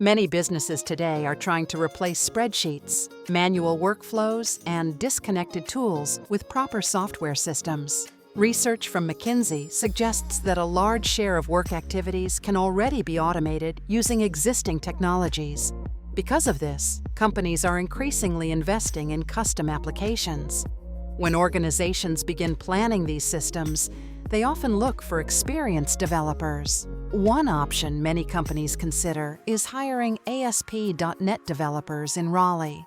Many businesses today are trying to replace spreadsheets, manual workflows, and disconnected tools with proper software systems. Research from McKinsey suggests that a large share of work activities can already be automated using existing technologies. Because of this, companies are increasingly investing in custom applications. When organizations begin planning these systems, they often look for experienced developers. One option many companies consider is hiring ASP.NET developers in Raleigh.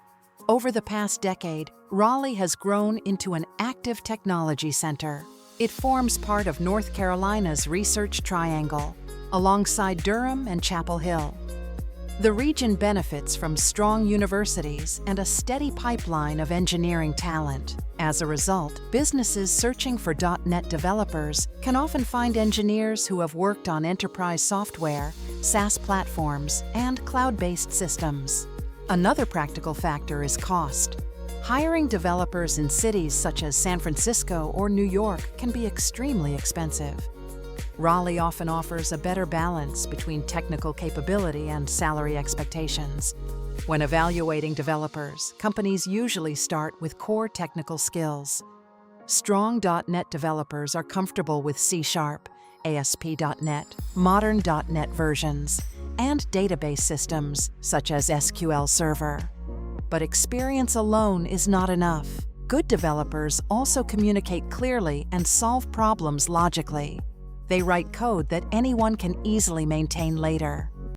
Over the past decade, Raleigh has grown into an active technology center. It forms part of North Carolina's Research Triangle, alongside Durham and Chapel Hill. The region benefits from strong universities and a steady pipeline of engineering talent. As a result, businesses searching for .NET developers can often find engineers who have worked on enterprise software, SaaS platforms, and cloud-based systems. Another practical factor is cost. Hiring developers in cities such as San Francisco or New York can be extremely expensive. Raleigh often offers a better balance between technical capability and salary expectations. When evaluating developers, companies usually start with core technical skills. Strong .NET developers are comfortable with C#, ASP.NET, modern .NET versions, and database systems such as SQL Server. But experience alone is not enough. Good developers also communicate clearly and solve problems logically. They write code that anyone can easily maintain later.